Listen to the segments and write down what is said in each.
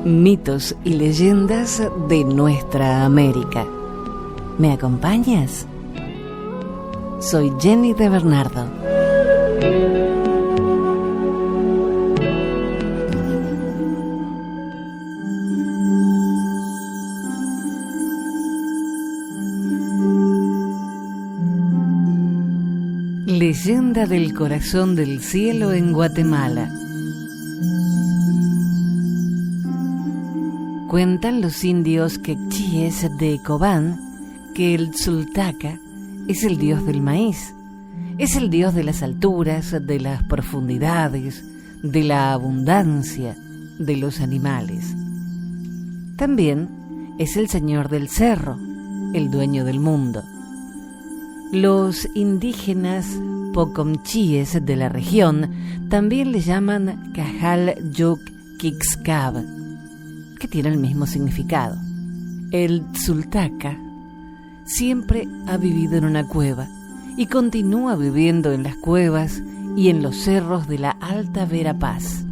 Mitos y leyendas de nuestra América. ¿Me acompañas? Soy Jenny de Bernardo. Leyenda del corazón del cielo en Guatemala. Cuentan los indios quechíes de Cobán que el Tzultaca es el dios del maíz, es el dios de las alturas, de las profundidades, de la abundancia, de los animales. También es el señor del cerro, el dueño del mundo. Los indígenas pocomchíes de la región también le llaman Cajal Yuk Kixcab, que tiene el mismo significado. El Tzultaca siempre ha vivido en una cueva y continúa viviendo en las cuevas y en los cerros de la Alta Verapaz.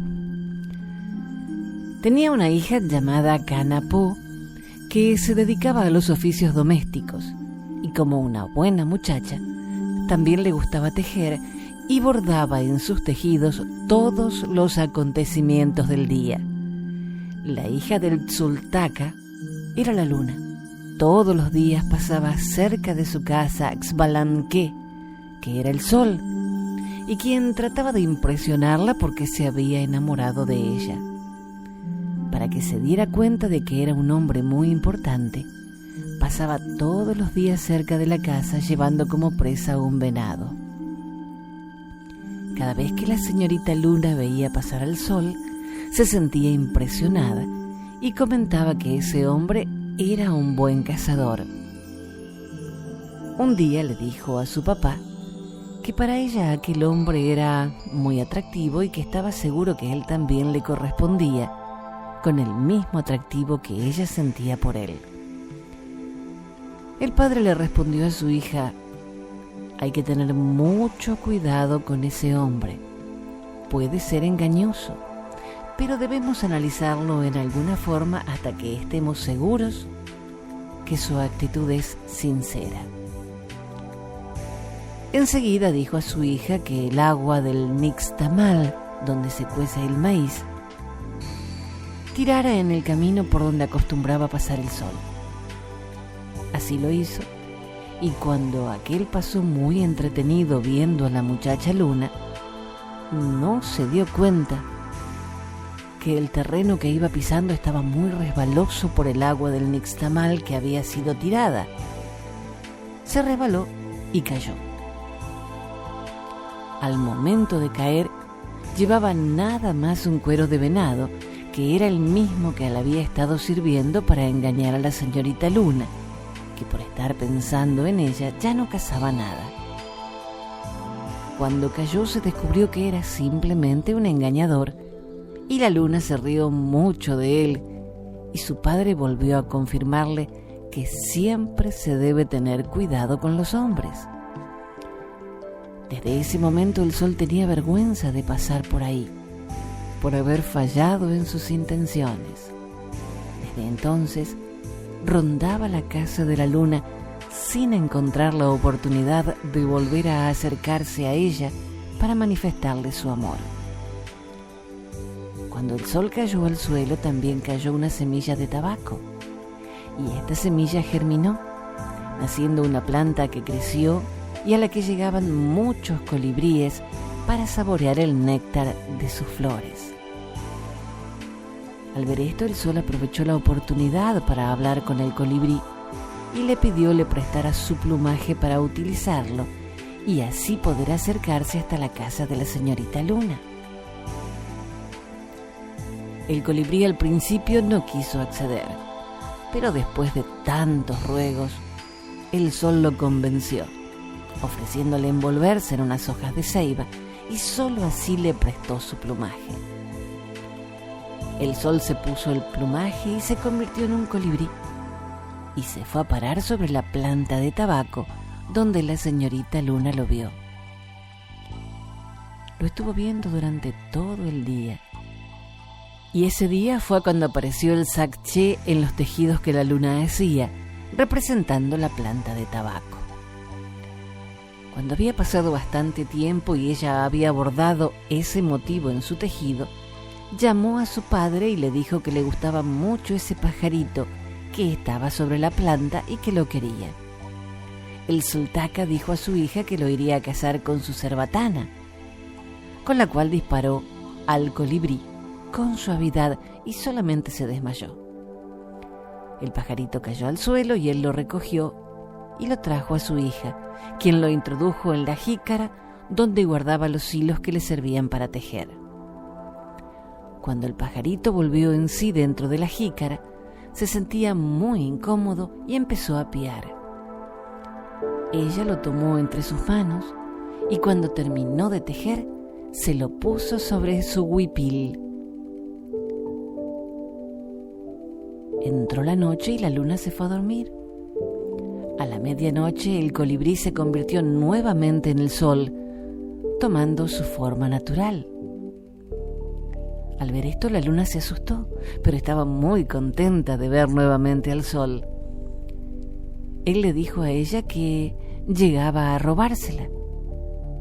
Tenía una hija llamada Canapó que se dedicaba a los oficios domésticos y, como una buena muchacha, también le gustaba tejer y bordaba en sus tejidos todos los acontecimientos del día. La hija del Tzultaca era la luna. Todos los días pasaba cerca de su casa Xbalanque, que era el sol, y quien trataba de impresionarla porque se había enamorado de ella. Para que se diera cuenta de que era un hombre muy importante, pasaba todos los días cerca de la casa llevando como presa un venado. Cada vez que la señorita Luna veía pasar al sol, se sentía impresionada y comentaba que ese hombre era un buen cazador. Un día le dijo a su papá que para ella aquel hombre era muy atractivo y que estaba seguro que él también le correspondía con el mismo atractivo que ella sentía por él. El padre le respondió a su hija: hay que tener mucho cuidado con ese hombre. Puede ser engañoso, pero debemos analizarlo en alguna forma hasta que estemos seguros que su actitud es sincera. Enseguida dijo a su hija que el agua del nixtamal, donde se cuece el maíz, tirara en el camino por donde acostumbraba pasar el sol. Así lo hizo, y cuando aquel pasó muy entretenido viendo a la muchacha Luna, no se dio cuenta que el terreno que iba pisando estaba muy resbaloso por el agua del nixtamal que había sido tirada. Se resbaló y cayó. Al momento de caer, llevaba nada más un cuero de venado, que era el mismo que le había estado sirviendo para engañar a la señorita Luna, que por estar pensando en ella ya no cazaba nada. Cuando cayó se descubrió que era simplemente un engañador, y la Luna se rió mucho de él, y su padre volvió a confirmarle que siempre se debe tener cuidado con los hombres. Desde ese momento el sol tenía vergüenza de pasar por ahí, por haber fallado en sus intenciones. Desde entonces rondaba la casa de la Luna sin encontrar la oportunidad de volver a acercarse a ella para manifestarle su amor. Cuando el sol cayó al suelo, también cayó una semilla de tabaco, y esta semilla germinó, naciendo una planta que creció y a la que llegaban muchos colibríes para saborear el néctar de sus flores. Al ver esto, el sol aprovechó la oportunidad para hablar con el colibrí y le pidió le prestara su plumaje para utilizarlo y así poder acercarse hasta la casa de la señorita Luna. El colibrí al principio no quiso acceder, pero después de tantos ruegos, el sol lo convenció, ofreciéndole envolverse en unas hojas de ceiba, y sólo así le prestó su plumaje. El sol se puso el plumaje y se convirtió en un colibrí, y se fue a parar sobre la planta de tabaco donde la señorita Luna lo vio. Lo estuvo viendo durante todo el día, Y ese día fue cuando apareció el sakché en los tejidos que la luna hacía, representando la planta de tabaco. Cuando había pasado bastante tiempo y ella había bordado ese motivo en su tejido, llamó a su padre y le dijo que le gustaba mucho ese pajarito que estaba sobre la planta y que lo quería. El sultaka dijo a su hija que lo iría a cazar con su cerbatana, con la cual disparó al colibrí con suavidad y solamente se desmayó. El pajarito cayó al suelo y él lo recogió y lo trajo a su hija, quien lo introdujo en la jícara donde guardaba los hilos que le servían para tejer. Cuando el pajarito volvió en sí dentro de la jícara, se sentía muy incómodo y empezó a piar. Ella lo tomó entre sus manos y cuando terminó de tejer, se lo puso sobre su huipil. Entró la noche y la luna se fue a dormir. A la medianoche el colibrí se convirtió nuevamente en el sol, tomando su forma natural. Al ver esto la luna se asustó, pero estaba muy contenta de ver nuevamente al sol. Él le dijo a ella que llegaba a robársela,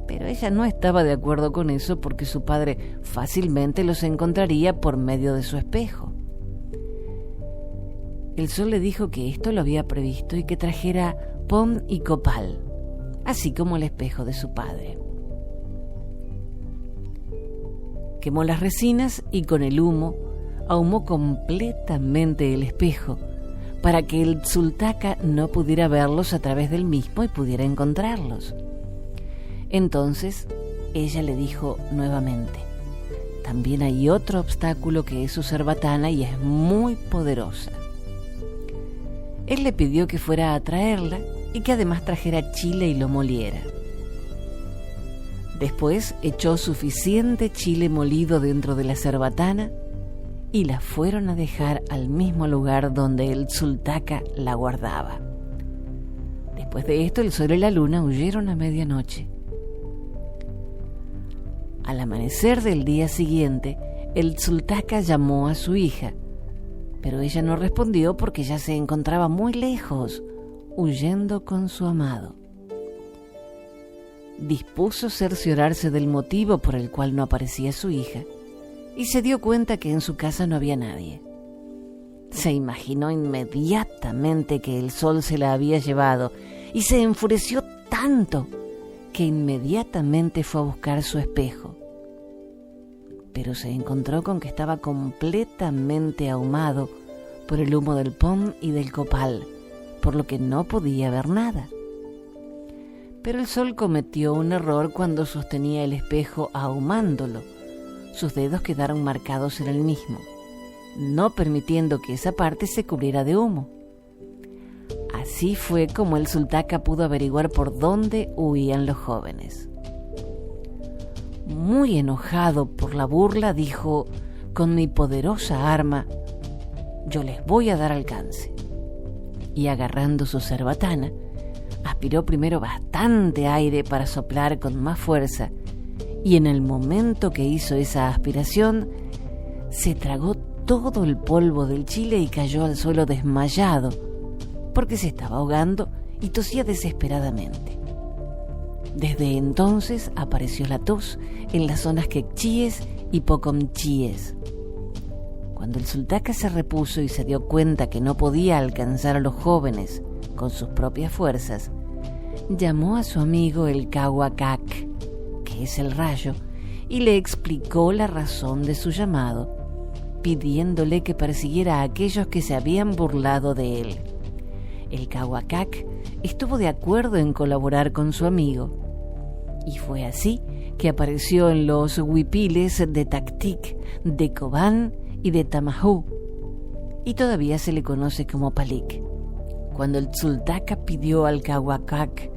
pero ella no estaba de acuerdo con eso porque su padre fácilmente los encontraría por medio de su espejo. El sol le dijo que esto lo había previsto y que trajera pom y copal, así como el espejo de su padre. Quemó las resinas y con el humo ahumó completamente el espejo para que el sultaka no pudiera verlos a través del mismo y pudiera encontrarlos. Entonces ella le dijo nuevamente: también hay otro obstáculo que es su cerbatana y es muy poderosa. Él le pidió que fuera a traerla y que además trajera chile y lo moliera. Después echó suficiente chile molido dentro de la cerbatana y la fueron a dejar al mismo lugar donde el sultaka la guardaba. Después de esto, el sol y la luna huyeron a medianoche. Al amanecer del día siguiente, el sultaka llamó a su hija, pero ella no respondió porque ya se encontraba muy lejos, huyendo con su amado. Dispuso cerciorarse del motivo por el cual no aparecía su hija y se dio cuenta que en su casa no había nadie. Se imaginó inmediatamente que el sol se la había llevado y se enfureció tanto que inmediatamente fue a buscar su espejo. Pero se encontró con que estaba completamente ahumado por el humo del pom y del copal, por lo que no podía ver nada. Pero el sol cometió un error cuando sostenía el espejo ahumándolo. Sus dedos quedaron marcados en el mismo, no permitiendo que esa parte se cubriera de humo. Así fue como el sultaka pudo averiguar por dónde huían los jóvenes. Muy enojado por la burla, dijo: con mi poderosa arma, yo les voy a dar alcance. Y agarrando su cerbatana, aspiró primero bastante aire para soplar con más fuerza, y en el momento que hizo esa aspiración, se tragó todo el polvo del chile y cayó al suelo desmayado, porque se estaba ahogando y tosía desesperadamente. Desde entonces apareció la tos en las zonas quechíes y pocomchíes. Cuando el sultaka se repuso y se dio cuenta que no podía alcanzar a los jóvenes con sus propias fuerzas, llamó a su amigo el Kawakak, que es el rayo, y le explicó la razón de su llamado, pidiéndole que persiguiera a aquellos que se habían burlado de él. El Kawakak estuvo de acuerdo en colaborar con su amigo, y fue así que apareció en los huipiles de Taktik, de Cobán y de Tamajú, y todavía se le conoce como Palik. Cuando el sultaka pidió al Kawakak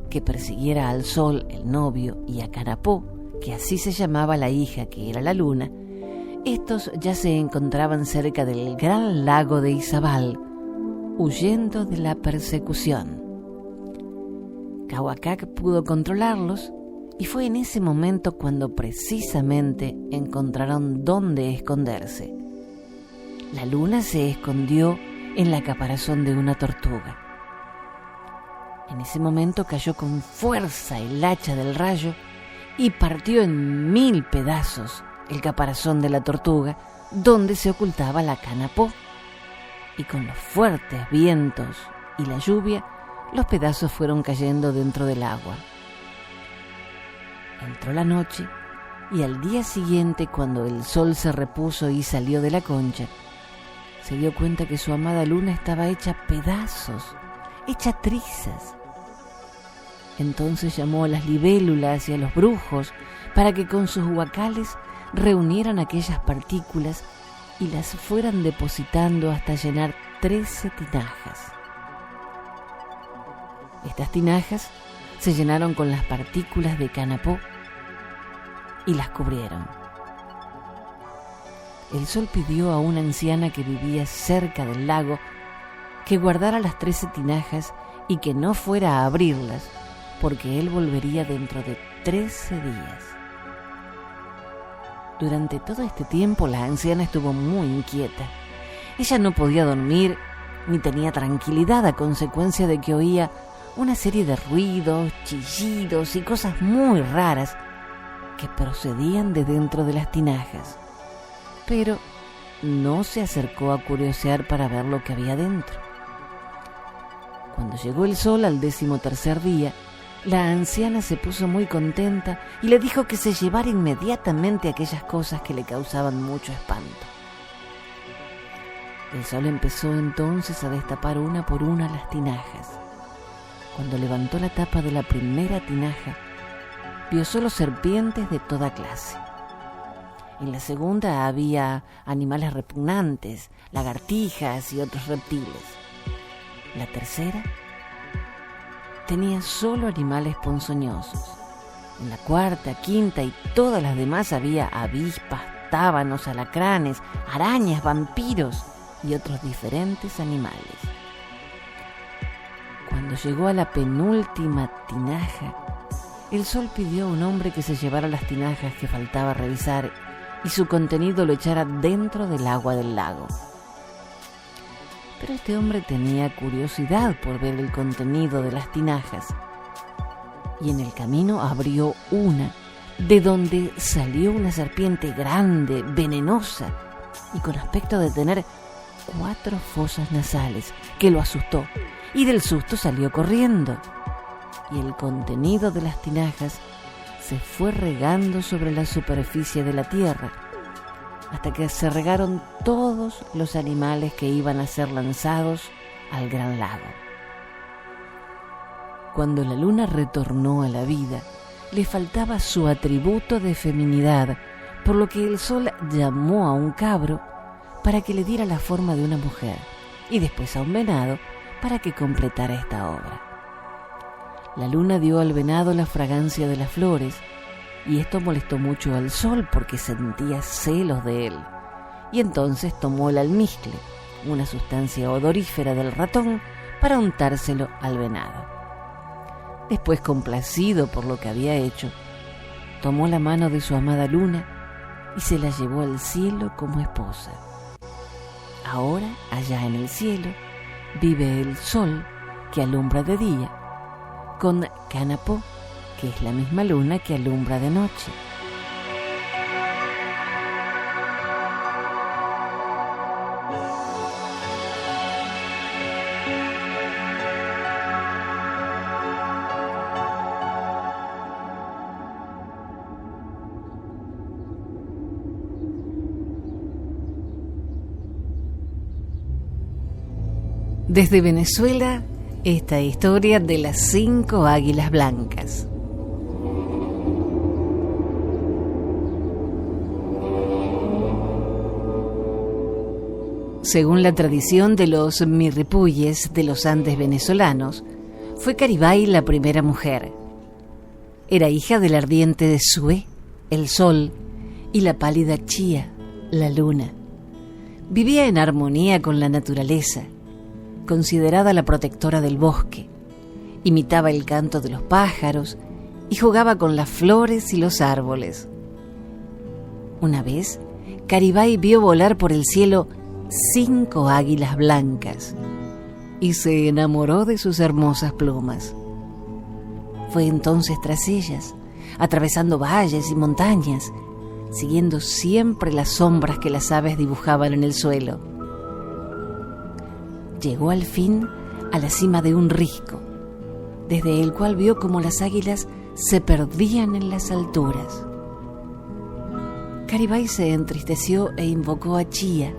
que persiguiera al sol, el novio, y a Carapó, que así se llamaba la hija, que era la luna, estos ya se encontraban cerca del gran lago de Izabal, huyendo de la persecución. Kawakak pudo controlarlos Y fue en ese momento cuando precisamente encontraron dónde esconderse. La luna se escondió en la caparazón de una tortuga. En ese momento cayó con fuerza el hacha del rayo y partió en 1000 pedazos el caparazón de la tortuga donde se ocultaba la Canapó. Y con los fuertes vientos y la lluvia, los pedazos fueron cayendo dentro del agua. Entró la noche y al día siguiente, cuando el sol se repuso y salió de la concha, se dio cuenta que su amada luna estaba hecha pedazos, hecha trizas. Entonces llamó a las libélulas y a los brujos para que con sus huacales reunieran aquellas partículas y las fueran depositando hasta llenar 13 tinajas. Estas tinajas se llenaron con las partículas de Canapó y las cubrieron. El sol pidió a una anciana que vivía cerca del lago que guardara las 13 tinajas y que no fuera a abrirlas, porque él volvería dentro de 13 días. Durante todo este tiempo la anciana estuvo muy inquieta. Ella no podía dormir ni tenía tranquilidad a consecuencia de que oía una serie de ruidos, chillidos y cosas muy raras que procedían de dentro de las tinajas. Pero no se acercó a curiosear para ver lo que había dentro. Cuando llegó el sol al 13º día, la anciana se puso muy contenta y le dijo que se llevara inmediatamente aquellas cosas que le causaban mucho espanto. El sol empezó entonces a destapar una por una las tinajas. Cuando levantó la tapa de la primera tinaja, vio solo serpientes de toda clase. En la segunda había animales repugnantes, lagartijas y otros reptiles. La tercera tenía solo animales ponzoñosos. En la cuarta, quinta y todas las demás había avispas, tábanos, alacranes, arañas, vampiros y otros diferentes animales. Cuando llegó a la penúltima tinaja, el sol pidió a un hombre que se llevara las tinajas que faltaba revisar y su contenido lo echara dentro del agua del lago. Pero este hombre tenía curiosidad por ver el contenido de las tinajas y en el camino abrió una de donde salió una serpiente grande, venenosa y con aspecto de tener 4 fosas nasales, que lo asustó y del susto salió corriendo. Y el contenido de las tinajas se fue regando sobre la superficie de la tierra hasta que se regaron todos los animales que iban a ser lanzados al gran lago. Cuando la luna retornó a la vida, le faltaba su atributo de feminidad, por lo que el sol llamó a un cabro para que le diera la forma de una mujer y después a un venado para que completara esta obra. La luna dio al venado la fragancia de las flores y esto molestó mucho al sol porque sentía celos de él. Y entonces tomó el almizcle, una sustancia odorífera del ratón, para untárselo al venado. Después, complacido por lo que había hecho, tomó la mano de su amada luna y se la llevó al cielo como esposa. Ahora, allá en el cielo, vive el sol que alumbra de día, con Canapó, que es la misma luna que alumbra de noche. Desde Venezuela, esta historia de las 5 águilas blancas. Según la tradición de los mirripuyes de los Andes venezolanos, fue Caribay la primera mujer. Era hija del ardiente de Sué, el sol, y la pálida Chía, la luna. Vivía en armonía con la naturaleza, considerada la protectora del bosque. Imitaba el canto de los pájaros y jugaba con las flores y los árboles. Una vez, Garibay vio volar por el cielo 5 águilas blancas y se enamoró de sus hermosas plumas. Fue entonces tras ellas, atravesando valles y montañas, siguiendo siempre las sombras que las aves dibujaban en el suelo. Llegó al fin a la cima de un risco, desde el cual vio cómo las águilas se perdían en las alturas. Garibay se entristeció e invocó a Chía,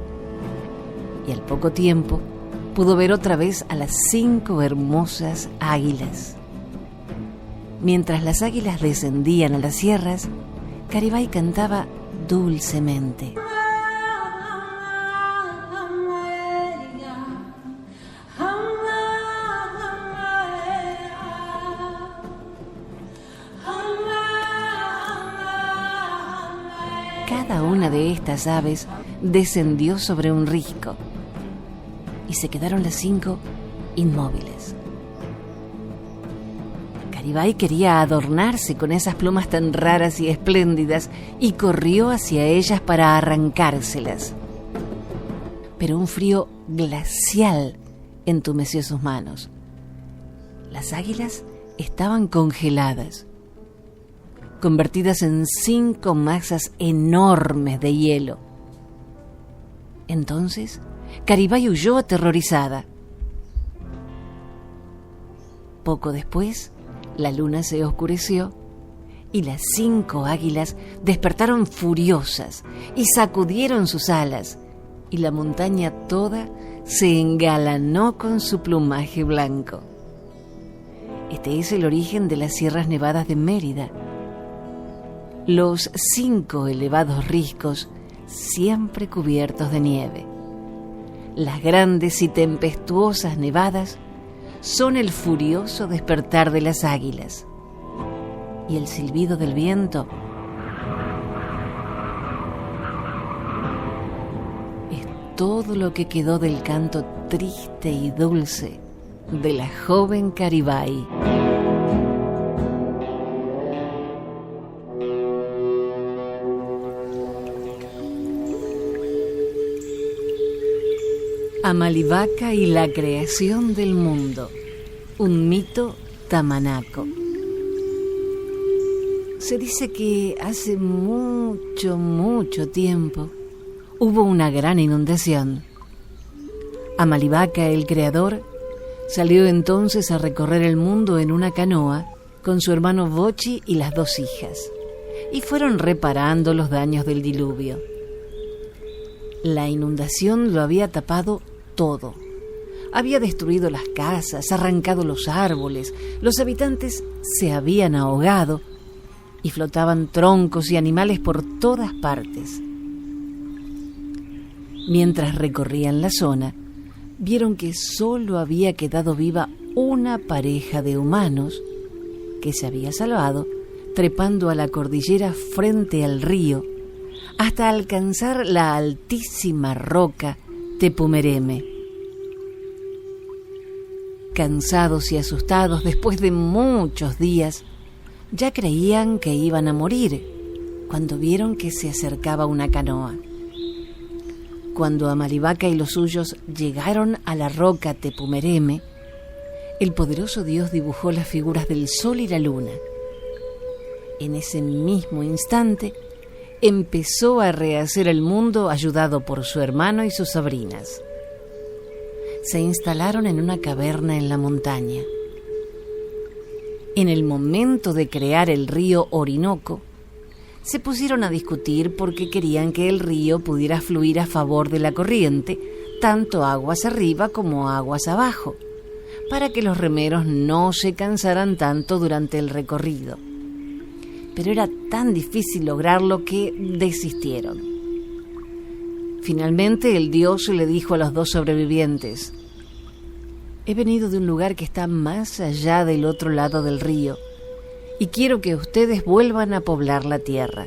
y al poco tiempo pudo ver otra vez a las 5 hermosas águilas. Mientras las águilas descendían a las sierras, Garibay cantaba dulcemente. Cada una de estas aves descendió sobre un risco y se quedaron las 5 inmóviles. Garibay quería adornarse con esas plumas tan raras y espléndidas y corrió hacia ellas para arrancárselas. Pero un frío glacial entumeció sus manos. Las águilas estaban congeladas, convertidas en 5 masas enormes de hielo. Entonces, Garibay huyó aterrorizada. Poco después, la luna se oscureció y las 5 águilas despertaron furiosas y sacudieron sus alas, y la montaña toda se engalanó con su plumaje blanco. Este es el origen de las Sierras Nevadas de Mérida. Los 5 elevados riscos siempre cubiertos de nieve. Las grandes y tempestuosas nevadas son el furioso despertar de las águilas, y el silbido del viento es todo lo que quedó del canto triste y dulce de la joven Garibay. Amalivaca y la creación del mundo, un mito tamanaco. Se dice que hace mucho tiempo hubo una gran inundación. Amalivaca, el creador, salió entonces a recorrer el mundo en una canoa con su hermano Bochi y las 2 hijas, y fueron reparando los daños del diluvio. La inundación lo había tapado todo. Había destruido las casas, arrancado los árboles, los habitantes se habían ahogado y flotaban troncos y animales por todas partes. Mientras recorrían la zona, vieron que solo había quedado viva una pareja de humanos que se había salvado trepando a la cordillera frente al río hasta alcanzar la altísima roca Tepumereme. Cansados y asustados después de muchos días, ya creían que iban a morir cuando vieron que se acercaba una canoa. Cuando Amalivaca y los suyos llegaron a la roca Tepumereme, el poderoso dios dibujó las figuras del sol y la luna. En ese mismo instante, empezó a rehacer el mundo ayudado por su hermano y sus sobrinas. Se instalaron en una caverna en la montaña. En el momento de crear el río Orinoco, se pusieron a discutir porque querían que el río pudiera fluir a favor de la corriente, tanto aguas arriba como aguas abajo, para que los remeros no se cansaran tanto durante el recorrido. Pero era tan difícil lograrlo que desistieron. Finalmente el dios le dijo a los 2 sobrevivientes: «He venido de un lugar que está más allá del otro lado del río y quiero que ustedes vuelvan a poblar la tierra.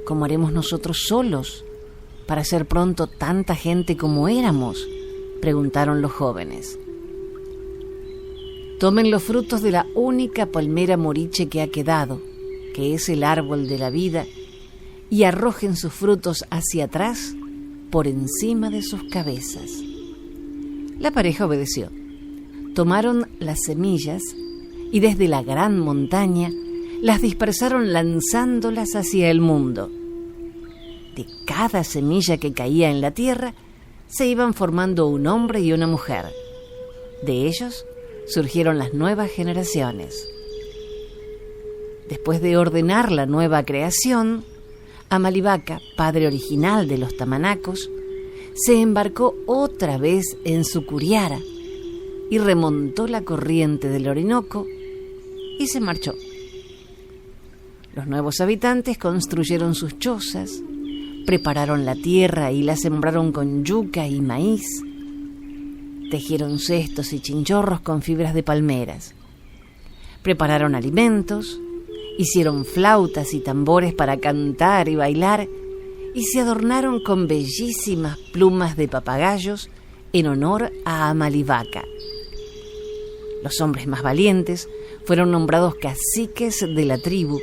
¿Cómo haremos nosotros solos para hacer pronto tanta gente como éramos?», preguntaron los jóvenes. tomen los frutos de la única palmera moriche que ha quedado, que es el árbol de la vida, y arrojen sus frutos hacia atrás, por encima de sus cabezas. La pareja obedeció. Tomaron las semillas y desde la gran montaña las dispersaron lanzándolas hacia el mundo. De cada semilla que caía en la tierra se iban formando un hombre y una mujer. De ellos surgieron las nuevas generaciones. Después de ordenar la nueva creación, Amalivaca, padre original de los tamanacos, se embarcó otra vez en su curiara y remontó la corriente del Orinoco y se marchó. Los nuevos habitantes construyeron sus chozas, prepararon la tierra y la sembraron con yuca y maíz, tejieron cestos y chinchorros con fibras de palmeras, prepararon alimentos, hicieron flautas y tambores para cantar y bailar y se adornaron con bellísimas plumas de papagayos en honor a Amalivaca. Los hombres más valientes fueron nombrados caciques de la tribu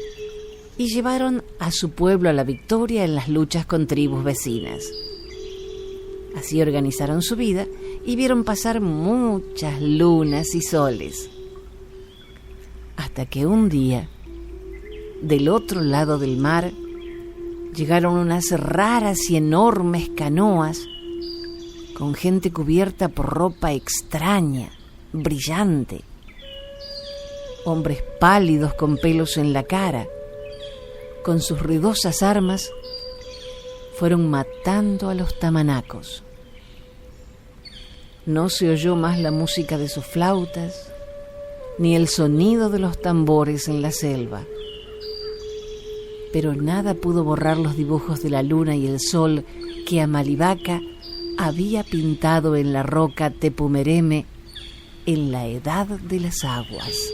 y llevaron a su pueblo a la victoria en las luchas con tribus vecinas. Así organizaron su vida y vieron pasar muchas lunas y soles. Hasta que un día, del otro lado del mar, llegaron unas raras y enormes canoas con gente cubierta por ropa extraña, brillante. Hombres pálidos con pelos en la cara, con sus ruidosas armas, fueron matando a los tamanacos. No se oyó más la música de sus flautas, ni el sonido de los tambores en la selva. Pero nada pudo borrar los dibujos de la luna y el sol que Amalivaca había pintado en la roca Tepumereme en la edad de las aguas.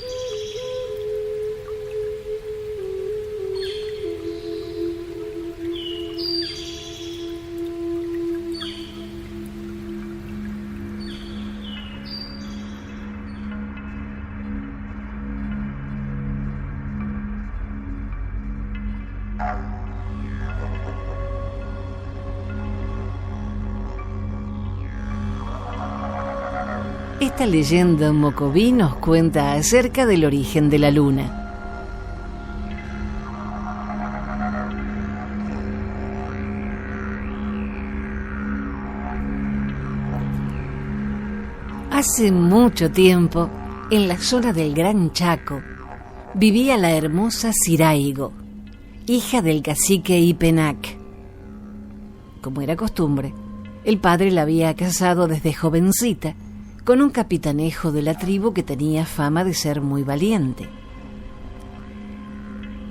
Esta leyenda mocoví nos cuenta acerca del origen de la luna. Hace mucho tiempo, en la zona del Gran Chaco, vivía la hermosa Ciraigo, hija del cacique Ipenac. Como era costumbre, el padre la había casado desde jovencita con un capitanejo de la tribu que tenía fama de ser muy valiente.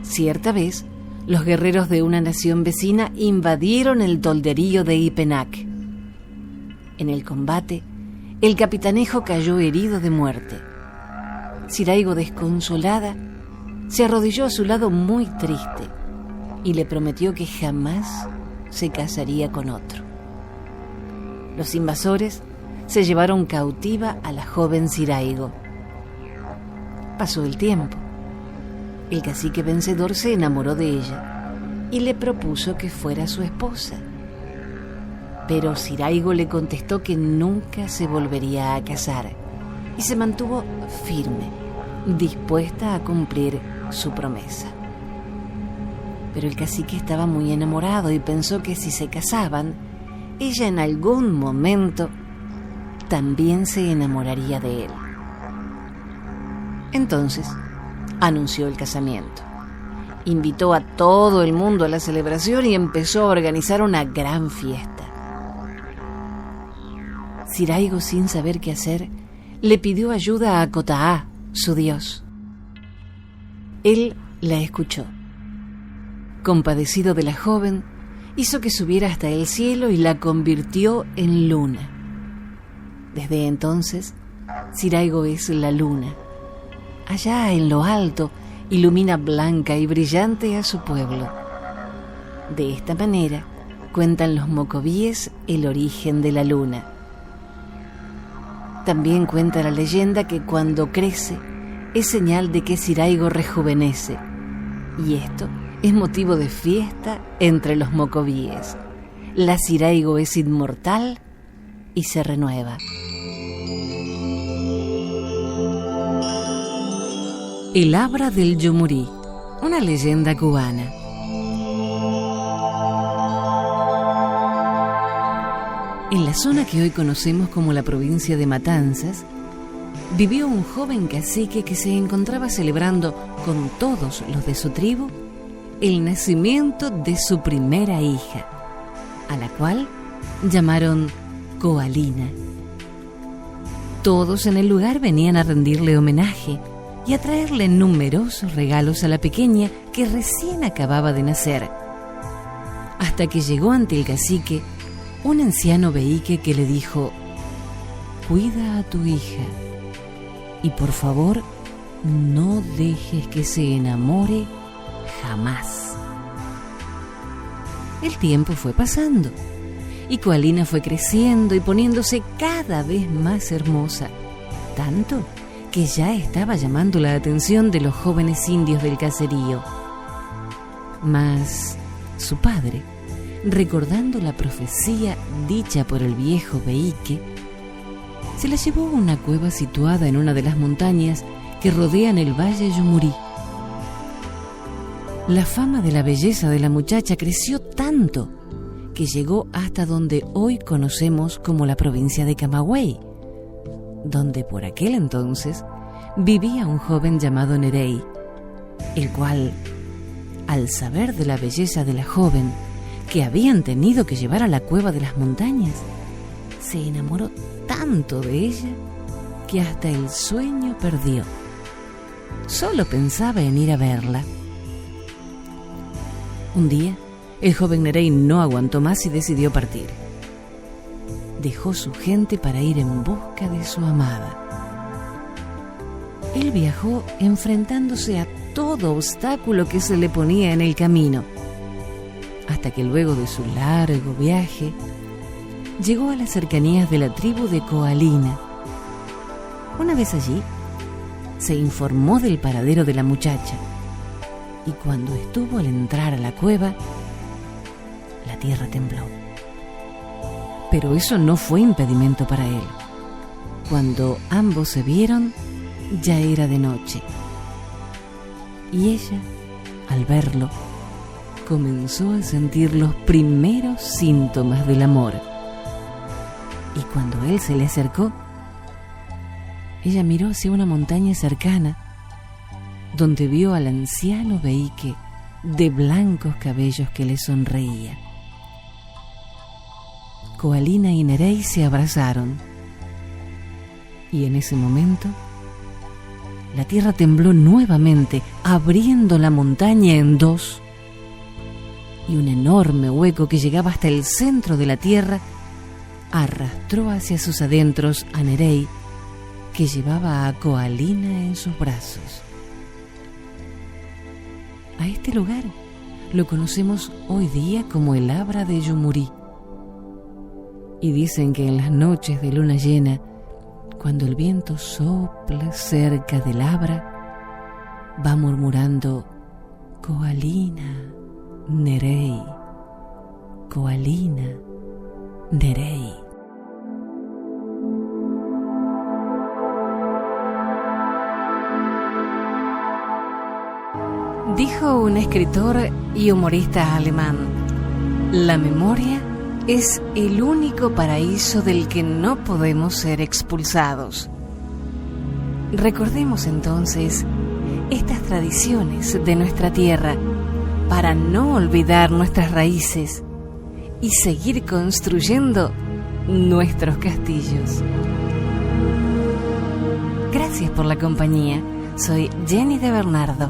Cierta vez, los guerreros de una nación vecina invadieron el tolderío de Ipenac. En el combate, el capitanejo cayó herido de muerte. Ciraigo, desconsolada, se arrodilló a su lado muy triste y le prometió que jamás se casaría con otro. Los invasores se llevaron cautiva a la joven Ciraigo. Pasó el tiempo. El cacique vencedor se enamoró de ella y le propuso que fuera su esposa. Pero Ciraigo le contestó que nunca se volvería a casar y se mantuvo firme, dispuesta a cumplir su promesa. Pero el cacique estaba muy enamorado y pensó que si se casaban, ella en algún momento también se enamoraría de él. Entonces, anunció el casamiento. Invitó a todo el mundo a la celebración y empezó a organizar una gran fiesta. Ciraigo, sin saber qué hacer, le pidió ayuda a Cotaá, su dios. Él la escuchó. Compadecido de la joven, hizo que subiera hasta el cielo y la convirtió en luna. Desde entonces, Ciraigo es la luna. Allá en lo alto, ilumina blanca y brillante a su pueblo. De esta manera, cuentan los mocovíes el origen de la luna. También cuenta la leyenda que cuando crece es señal de que Siraigo rejuvenece, y esto es motivo de fiesta entre los mocovíes. La Siraigo es inmortal y se renueva. El Abra del Yumurí, una leyenda cubana. En la zona que hoy conocemos como la provincia de Matanzas, vivió un joven cacique que se encontraba celebrando con todos los de su tribu el nacimiento de su primera hija, a la cual llamaron Coalina. Todos en el lugar venían a rendirle homenaje y a traerle numerosos regalos a la pequeña que recién acababa de nacer, hasta que llegó ante el cacique un anciano veíque que le dijo: «Cuida a tu hija y por favor no dejes que se enamore jamás». El tiempo fue pasando y Coalina fue creciendo y poniéndose cada vez más hermosa, tanto que ya estaba llamando la atención de los jóvenes indios del caserío. Mas su padre, recordando la profecía dicha por el viejo veíque, se la llevó a una cueva situada en una de las montañas que rodean el valle Yumurí. La fama de la belleza de la muchacha creció tanto que llegó hasta donde hoy conocemos como la provincia de Camagüey, donde por aquel entonces vivía un joven llamado Nerey, el cual, al saber de la belleza de la joven que habían tenido que llevar a la cueva de las montañas, se enamoró tanto de ella que hasta el sueño perdió. Solo pensaba en ir a verla. Un día, el joven Nerey no aguantó más y decidió partir. Dejó su gente para ir en busca de su amada. Él viajó enfrentándose a todo obstáculo que se le ponía en el camino, hasta que luego de su largo viaje llegó a las cercanías de la tribu de Coalina. Una vez allí, se informó del paradero de la muchacha, y cuando estuvo al entrar a la cueva, la tierra tembló. Pero eso no fue impedimento para él. Cuando ambos se vieron, ya era de noche, y ella, al verlo, comenzó a sentir los primeros síntomas del amor. Y cuando él se le acercó, ella miró hacia una montaña cercana, donde vio al anciano veíque de blancos cabellos que le sonreía. Coalina y Nerey se abrazaron, y en ese momento la tierra tembló nuevamente, abriendo la montaña en dos, y un enorme hueco que llegaba hasta el centro de la tierra arrastró hacia sus adentros a Nerey, que llevaba a Coalina en sus brazos. A este lugar lo conocemos hoy día como el Abra de Yumurí, y dicen que en las noches de luna llena, cuando el viento sopla cerca del Abra, va murmurando: Coalina, Nerey, Coalina, Nerey. Dijo un escritor y humorista alemán: la memoria es el único paraíso del que no podemos ser expulsados. Recordemos entonces estas tradiciones de nuestra tierra para no olvidar nuestras raíces y seguir construyendo nuestros castillos. Gracias por la compañía. Soy Jenny de Bernardo.